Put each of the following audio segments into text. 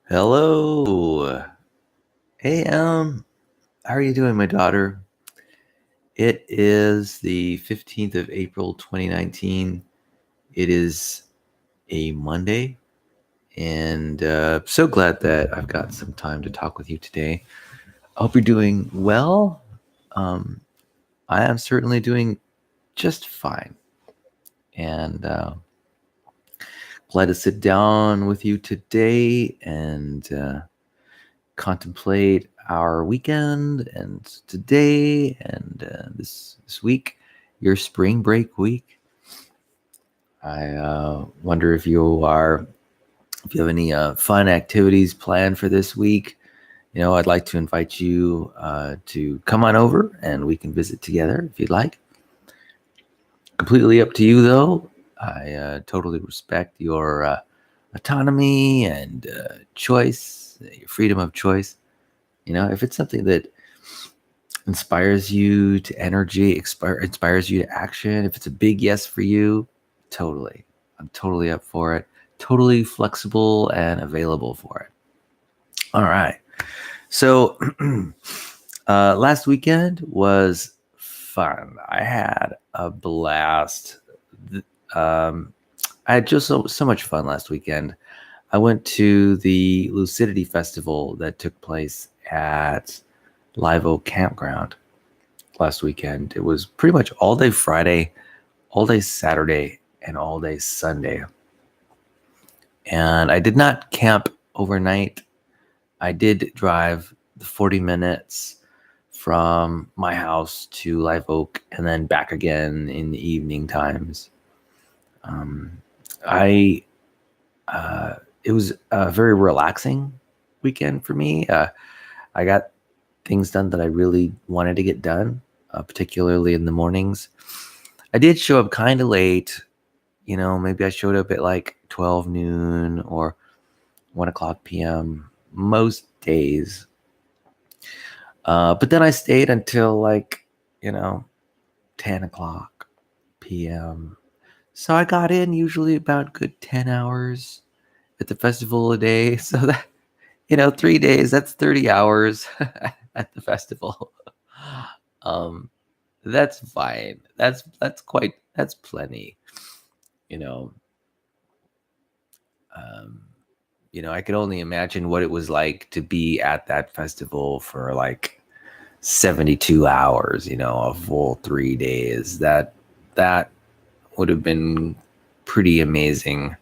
Hello. Hey, how are you doing, my daughter? It is the 15th of April, 2019. It is a Monday, and so glad that I've got some time to talk with you today. I hope you're doing well. Um, I am certainly doing just fine, and glad to sit down with you today and contemplate our weekend and today and this week, your spring break week. I wonder if you have any fun activities planned for this week. I'd like to invite you to come on over and we can visit together if you'd like. Completely up to you, though. I totally respect your autonomy and choice, your freedom of choice. If it's something that inspires you to energy, inspires you to action, if it's a big yes for you, totally. I'm totally up for it. Totally flexible and available for it. All right. So last weekend was fun. I had a blast. Um, I had just so much fun last weekend. I went to the Lucidity Festival that took place at Live Oak Campground last weekend. It was pretty much all day Friday, all day Saturday, and all day Sunday. And I did not camp overnight. I did drive the 40 minutes from my house to Live Oak and then back again in the evening times. I It was a very relaxing weekend for me. I got things done that I really wanted to get done, particularly in the mornings. I did show up kind of late. Maybe I showed up at like 12 noon or 1 o'clock p.m. most days. But then I stayed until like, 10 o'clock p.m. So I got in usually about good 10 hours at the festival a day. So that, 3 days, that's 30 hours at the festival. Um, that's fine. That's plenty, you know. Um, I could only imagine what it was like to be at that festival for like 72 hours, a full 3 days. That would have been pretty amazing.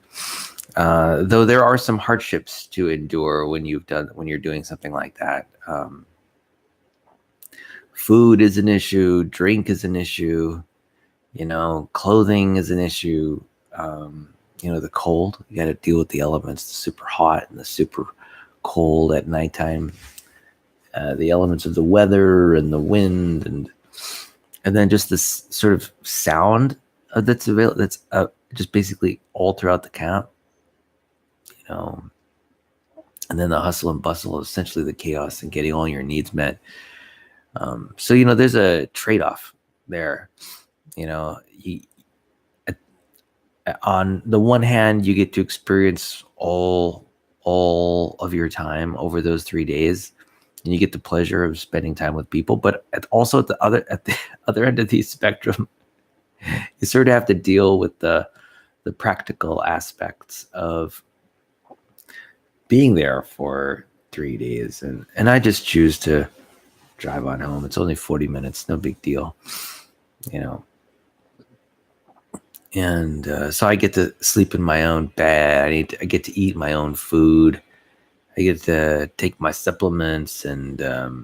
Though there are some hardships to endure when you're doing something like that. Food is an issue, drink is an issue, clothing is an issue. The cold, you got to deal with the elements, the super hot and the super cold at nighttime, the elements of the weather and the wind, and then just this sort of sound that's available, that's just basically all throughout the camp, you know, and then the hustle and bustle, essentially the chaos and getting all your needs met. So there's a trade-off there. You know, you, on the one hand, you get to experience all of your time over those 3 days, and you get the pleasure of spending time with people. But also at the other end of the spectrum, you sort of have to deal with the practical aspects of being there for 3 days, and I just choose to drive on home. It's only 40 minutes, no big deal, you know. And so I get to sleep in my own bed. I get to eat my own food. I get to take my supplements, and I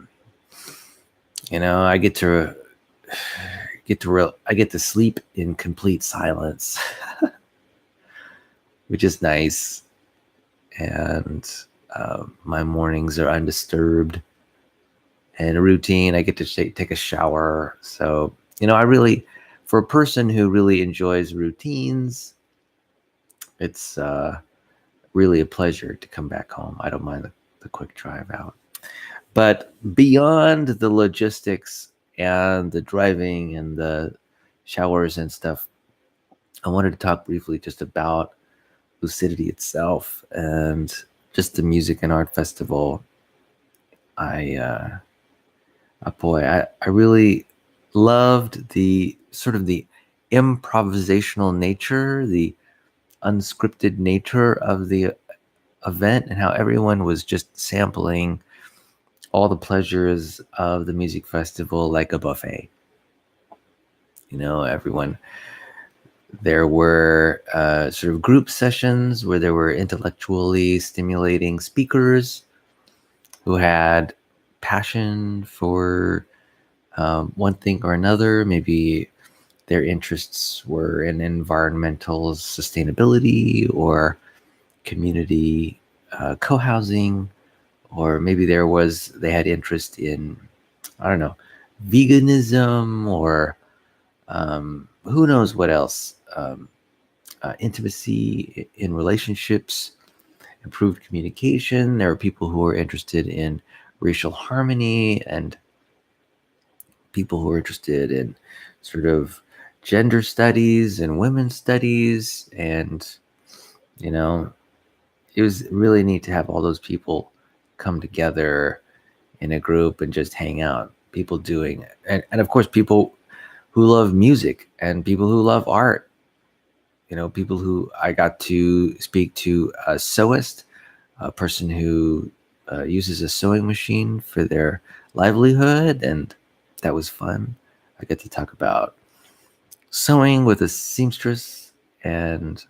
get to sleep in complete silence, which is nice. And my mornings are undisturbed and a routine. I get to take a shower. So, I really, for a person who really enjoys routines, it's really a pleasure to come back home. I don't mind the quick drive out. But beyond the logistics and the driving and the showers and stuff, I wanted to talk briefly just about Lucidity itself. And just the music and art festival, I boy, I really loved the sort of the improvisational nature, the unscripted nature of the event, and how everyone was just sampling all the pleasures of the music festival like a buffet. Everyone. There were sort of group sessions where there were intellectually stimulating speakers who had passion for one thing or another. Maybe their interests were in environmental sustainability or community co-housing, or maybe they had interest in, I don't know, veganism, or who knows what else, intimacy in relationships, improved communication. There were people who were interested in racial harmony, and people who were interested in sort of gender studies and women's studies. And you know it was really neat to have all those people come together in a group and just hang out, people doing it, and of course people who love music and people who love art. People who I got to speak to, a sewist, a person who uses a sewing machine for their livelihood, and that was fun. I get to talk about sewing with a seamstress, and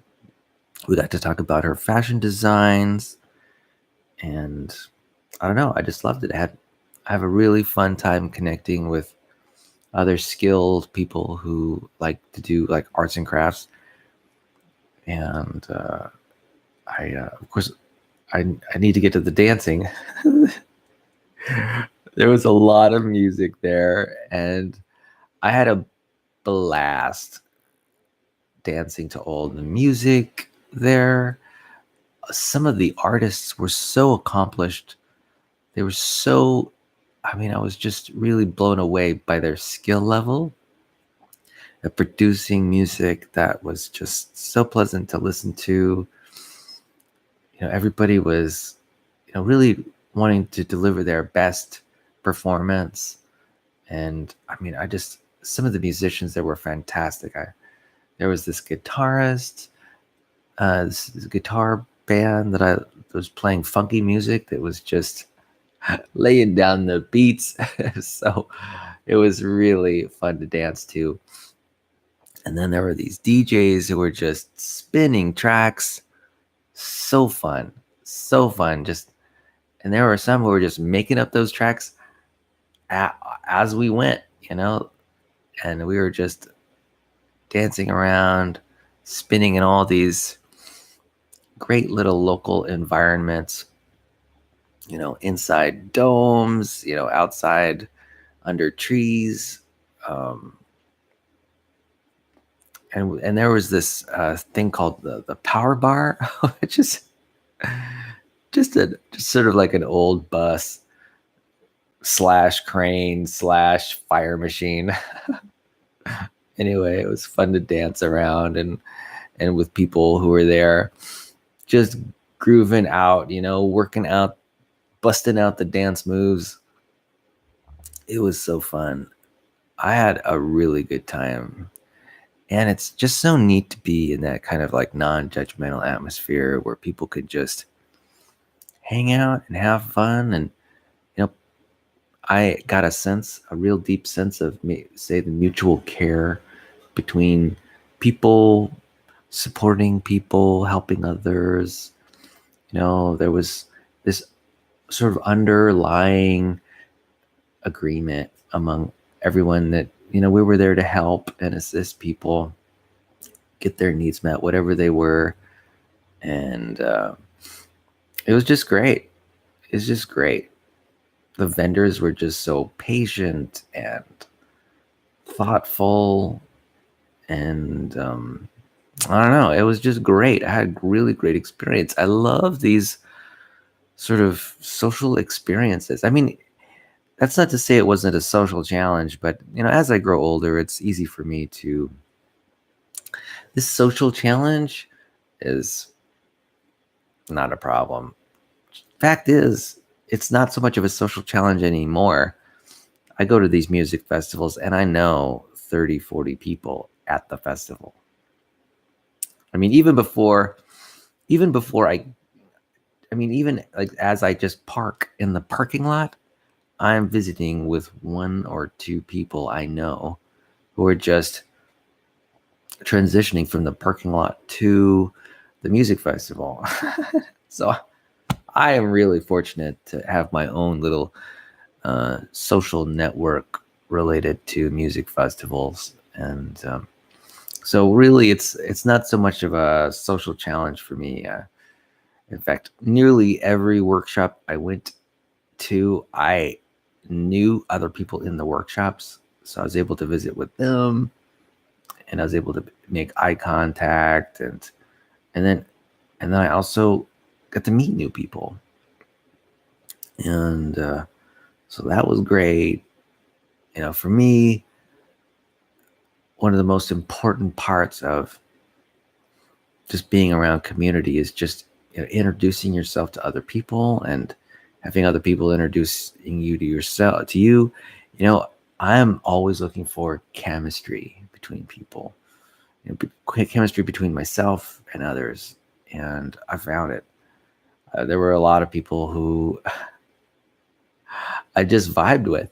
we got to talk about her fashion designs, and I don't know, I just loved it. I have a really fun time connecting with other skilled people who like to do like arts and crafts, and of course, I need to get to the dancing. There was a lot of music there, and I had a blast dancing to all the music there. Some of the artists were so accomplished. They were so, I was just really blown away by their skill level of producing music that was just so pleasant to listen to. Everybody was, really wanting to deliver their best performance. And some of the musicians there were fantastic. There was this guitarist, this guitar band that was playing funky music that was just laying down the beats. So it was really fun to dance to. And then there were these DJs who were just spinning tracks. So fun. So fun. And there were some who were just making up those tracks as we went, and we were just dancing around, spinning in all these great little local environments, inside domes, outside under trees. And there was this thing called the power bar, which is just sort of like an old bus / crane / fire machine. Anyway, it was fun to dance around and with people who were there just grooving out, working out, busting out the dance moves. It was so fun. I had a really good time. And it's just so neat to be in that kind of like non-judgmental atmosphere where people could just hang out and have fun. And, I got a real deep sense of, say, the mutual care between people, supporting people, helping others. There was this sort of underlying agreement among everyone that, we were there to help and assist people get their needs met, whatever they were. And it was just great. It's just great. The vendors were just so patient and thoughtful, and I don't know, it was just great. I had a really great experience. I love these sort of social experiences. That's not to say it wasn't a social challenge, but as I grow older, it's easy for me to, this social challenge is not a problem. fact is, it's not so much of a social challenge anymore. I go to these music festivals and I know 30, 40 people at the festival. I mean, even before even like as I just park in the parking lot, I'm visiting with one or two people I know who are just transitioning from the parking lot to the music festival. So I am really fortunate to have my own little social network related to music festivals, and so really, it's not so much of a social challenge for me. In fact, nearly every workshop I went to, I knew other people in the workshops, so I was able to visit with them, and I was able to make eye contact, and then and then I also got to meet new people, and so that was great. For me, one of the most important parts of just being around community is just introducing yourself to other people and having other people introducing you to yourself to you. I'm always looking for chemistry between people, chemistry between myself and others, and I found it. There were a lot of people who I just vibed with.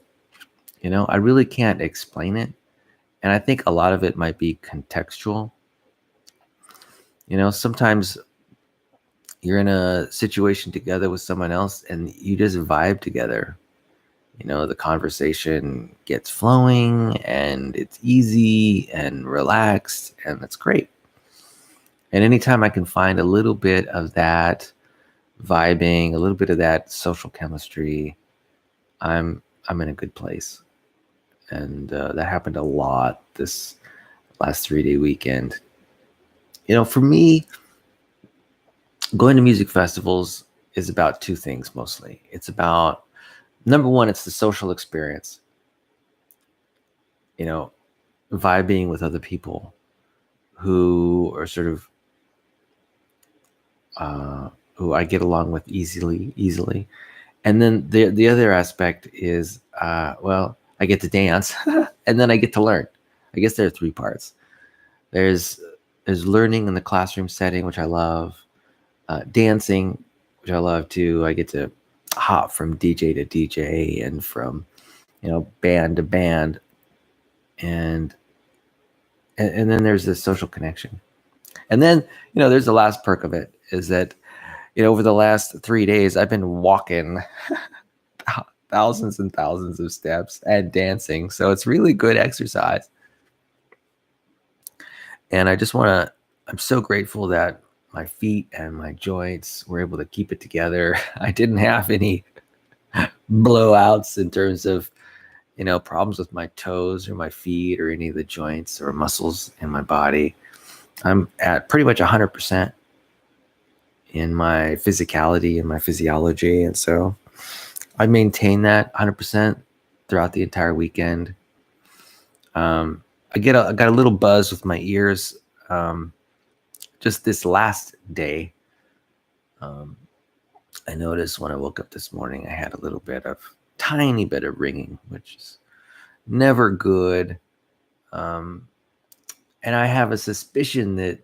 I really can't explain it, and I think a lot of it might be contextual. Sometimes you're in a situation together with someone else and you just vibe together. The conversation gets flowing and it's easy and relaxed, and that's great. And anytime I can find a little bit of that vibing, a little bit of that social chemistry, I'm in a good place. And that happened a lot this last 3-day weekend. For me, going to music festivals is about two things mostly. It's about, number one, it's the social experience, vibing with other people who are sort of, who I get along with easily. And then the other aspect is, I get to dance and then I get to learn. I guess there are three parts. There's learning in the classroom setting, which I love. Dancing, which I love too. I get to hop from DJ to DJ and from band to band, and then there's this social connection. And then there's the last perk of it, is that over the last 3 days I've been walking thousands and thousands of steps and dancing, so it's really good exercise. And I'm so grateful that my feet and my joints were able to keep it together. I didn't have any blowouts in terms of problems with my toes or my feet or any of the joints or muscles in my body. I'm at pretty much 100% in my physicality and my physiology, and so I maintain that 100% throughout the entire weekend. I got a little buzz with my ears just this last day. I noticed when I woke up this morning, I had a tiny bit of ringing, which is never good. And I have a suspicion that,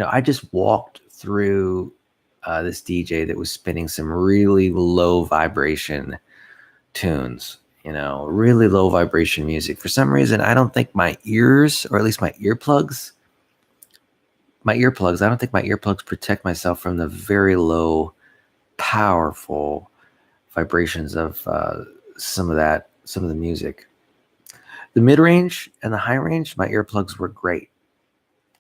I just walked through this DJ that was spinning some really low vibration tunes, really low vibration music. For some reason, I don't think my ears, or at least my earplugs, I don't think my earplugs protect myself from the very low, powerful vibrations of some of the music. The mid-range and the high range, my earplugs were great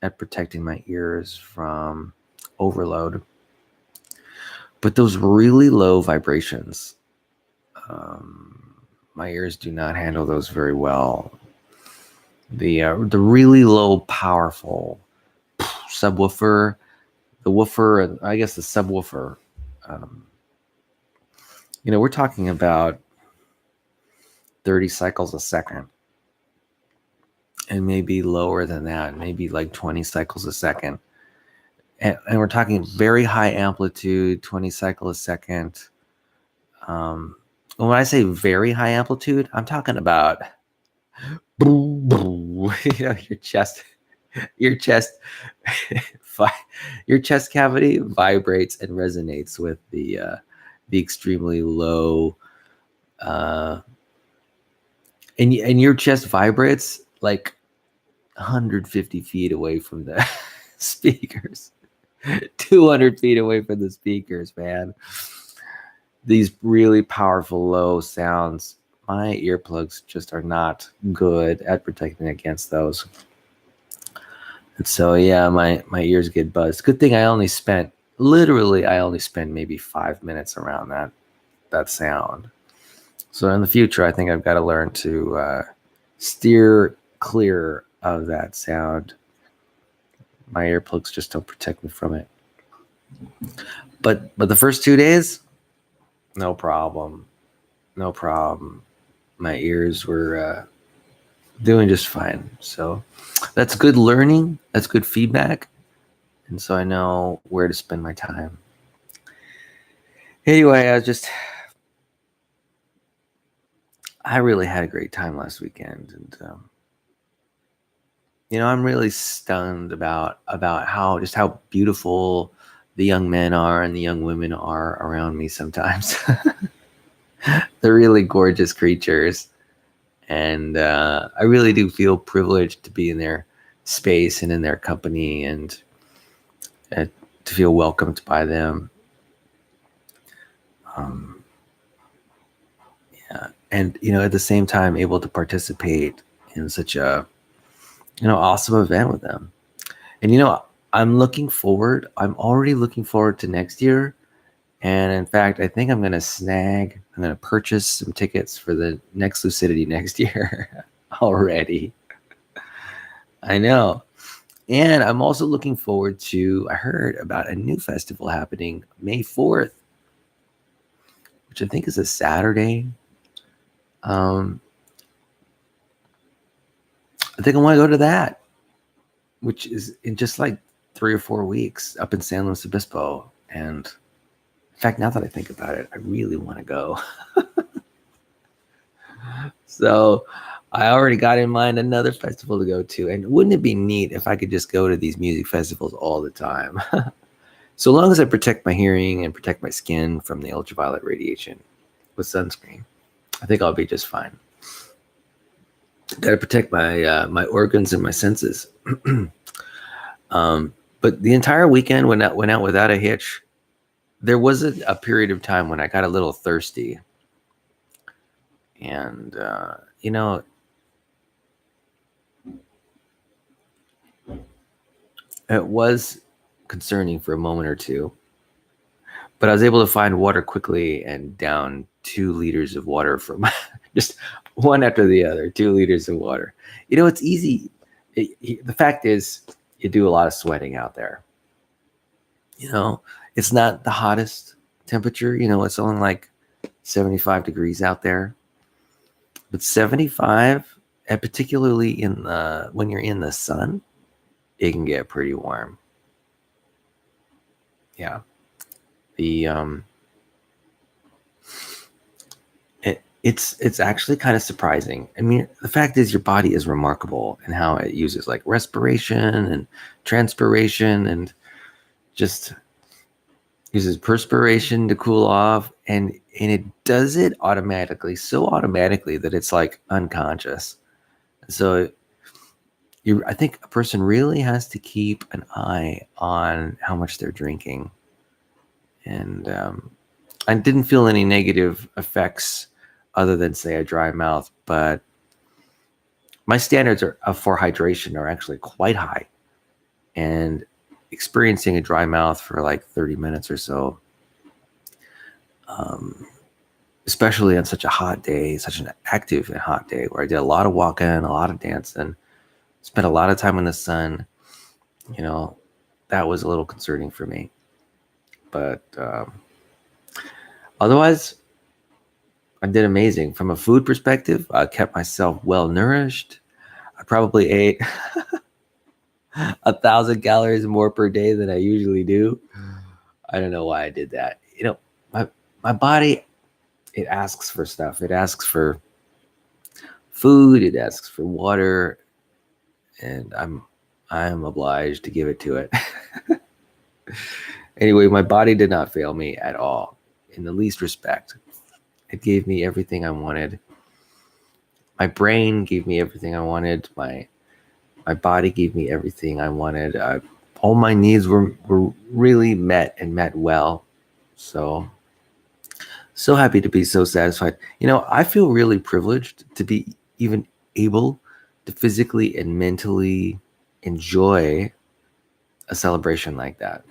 at protecting my ears from overload. But those really low vibrations, my ears do not handle those very well. The really low, powerful subwoofer, the woofer, and I guess the subwoofer, we're talking about 30 cycles a second, and maybe lower than that, maybe like 20 cycles a second. and we're talking very high amplitude, 20 cycles a second. When I say very high amplitude, I'm talking about your chest, your chest, your chest cavity vibrates and resonates with the extremely low, and your chest vibrates like 150 feet away from the speakers, 200 feet away from the speakers, man. These really powerful low sounds, my earplugs just are not good at protecting against those. And so yeah, my ears get buzzed. Good thing I only spent maybe 5 minutes around that sound. So in the future, I think I've got to learn to steer clear of that sound. My earplugs just don't protect me from it. But the first 2 days, no problem. My ears were doing just fine. So that's good learning. That's good feedback. And so I know where to spend my time. Anyway, I really had a great time last weekend. And, I'm really stunned about how beautiful the young men are and the young women are around me sometimes. They're really gorgeous creatures. And I really do feel privileged to be in their space and in their company, and to feel welcomed by them. And at the same time, able to participate in such a awesome event with them. And I'm already looking forward to next year. And in fact, I think I'm going to purchase some tickets for the next Lucidity next year already. I know. And I'm also looking forward to, I heard about a new festival happening May 4th, which I think is a Saturday. I think I want to go to that, which is in just like 3 or 4 weeks up in San Luis Obispo. And in fact, now that I think about it, I really want to go. So I already got in mind another festival to go to. And wouldn't it be neat if I could just go to these music festivals all the time? So long as I protect my hearing and protect my skin from the ultraviolet radiation with sunscreen, I think I'll be just fine. Got to protect my my organs and my senses. But the entire weekend went out without a hitch. There was a period of time when I got a little thirsty. And, it was concerning for a moment or two. But I was able to find water quickly and down 2 liters of water from just one after the other, 2 liters of water. It's easy. The fact is, you do a lot of sweating out there. It's not the hottest temperature. It's only like 75 degrees out there. But 75, and particularly when you're in the sun, it can get pretty warm. Yeah. It's actually kind of surprising. I mean, the fact is your body is remarkable in how it uses like respiration and transpiration and just uses perspiration to cool off, and it does it automatically, so automatically that it's like unconscious. So I think a person really has to keep an eye on how much they're drinking. And I didn't feel any negative effects other than, say, a dry mouth. But my standards for hydration are actually quite high. And experiencing a dry mouth for like 30 minutes or so, especially on such a hot day, such an active and hot day where I did a lot of walking, a lot of dancing, spent a lot of time in the sun, that was a little concerning for me. But otherwise, I did amazing. From a food perspective, I kept myself well nourished. I probably ate 1,000 calories more per day than I usually do. I don't know why I did that. My body, it asks for stuff. It asks for food. It asks for water, and I'm obliged to give it to it. Anyway, my body did not fail me at all, in the least respect. It gave me everything I wanted. My brain gave me everything I wanted. My body gave me everything I wanted. All my needs were really met and met well. So happy to be so satisfied. I feel really privileged to be even able to physically and mentally enjoy a celebration like that.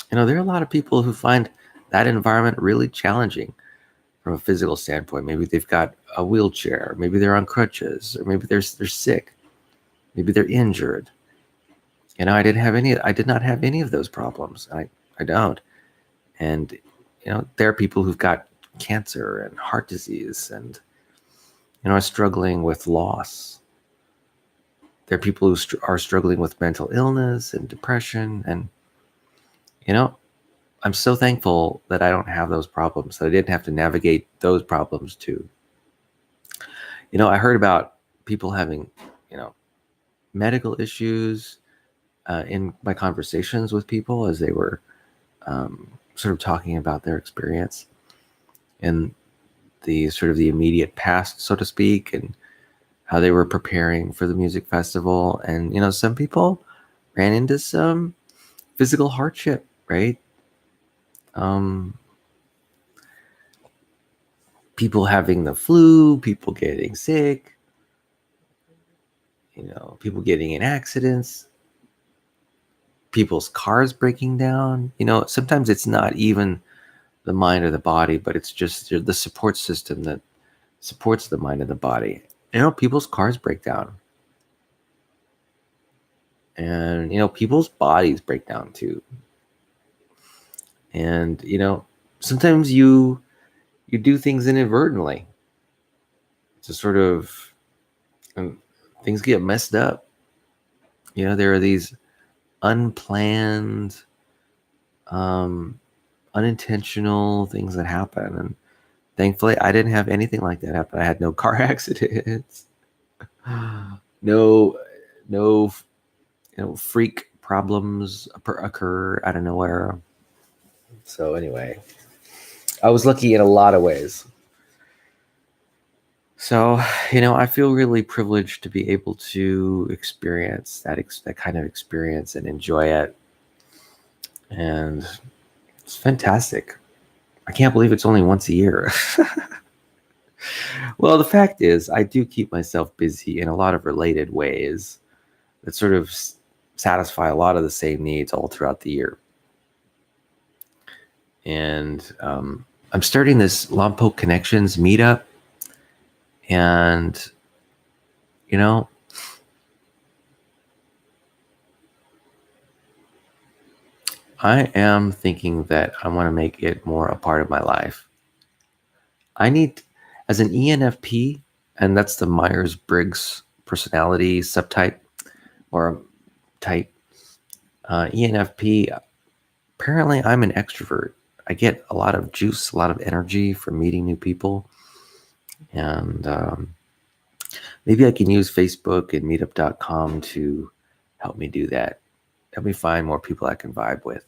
There are a lot of people who find that environment really challenging from a physical standpoint. Maybe they've got a wheelchair, maybe they're on crutches, or maybe they're sick, maybe they're injured. I did not have any of those problems. I don't. And there are people who've got cancer and heart disease and are struggling with loss. There are people who are struggling with mental illness and depression. And I'm so thankful that I don't have those problems, that I didn't have to navigate those problems too. I heard about people having medical issues in my conversations with people as they were sort of talking about their experience in the sort of the immediate past, so to speak, and how they were preparing for the music festival. And some people ran into some physical hardship, right? People having the flu, people getting sick, people getting in accidents, people's cars breaking down. Sometimes it's not even the mind or the body, but it's just the support system that supports the mind and the body. People's cars break down. And, people's bodies break down too. And, sometimes you do things inadvertently to sort of, things get messed up. There are these unplanned, unintentional things that happen. And thankfully, I didn't have anything like that happen. I had no car accidents, no freak problems occur out of nowhere. So anyway, I was lucky in a lot of ways. So, I feel really privileged to be able to experience that kind of experience and enjoy it. And it's fantastic. I can't believe it's only once a year. Well, the fact is, I do keep myself busy in a lot of related ways that sort of satisfy a lot of the same needs all throughout the year. And I'm starting this Lompoc Connections meetup. And, I am thinking that I want to make it more a part of my life. I need, as an ENFP, and that's the Myers-Briggs personality subtype or type, ENFP, apparently I'm an extrovert. I get a lot of juice, a lot of energy from meeting new people. And maybe I can use Facebook and meetup.com to help me do that. Help me find more people I can vibe with.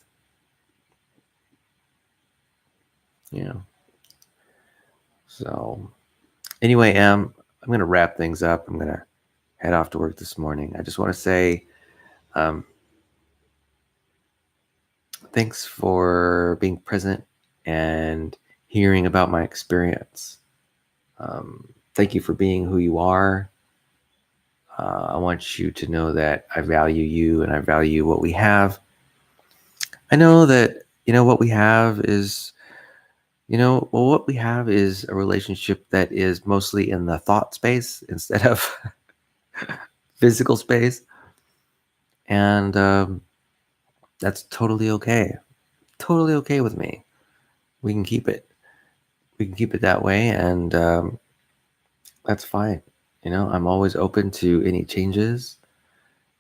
So anyway, I'm going to wrap things up. I'm going to head off to work this morning. I just want to say thanks for being present and hearing about my experience. Thank you for being who you are. I want you to know that I value you and I value what we have. I know that, what we have is, what we have is a relationship that is mostly in the thought space instead of physical space. And that's totally okay. Totally okay with me. We can keep it. We can keep it that way. And that's fine. I'm always open to any changes.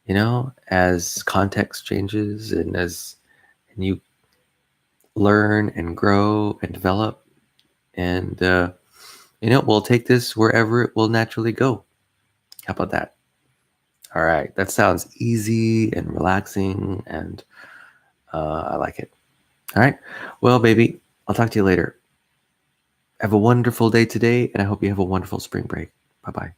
as context changes and you learn and grow and develop, and we'll take this wherever it will naturally go. How about that? All right, that sounds easy and relaxing, and I like it. All right, well, baby, I'll talk to you later. Have a wonderful day today, and I hope you have a wonderful spring break. Bye-bye.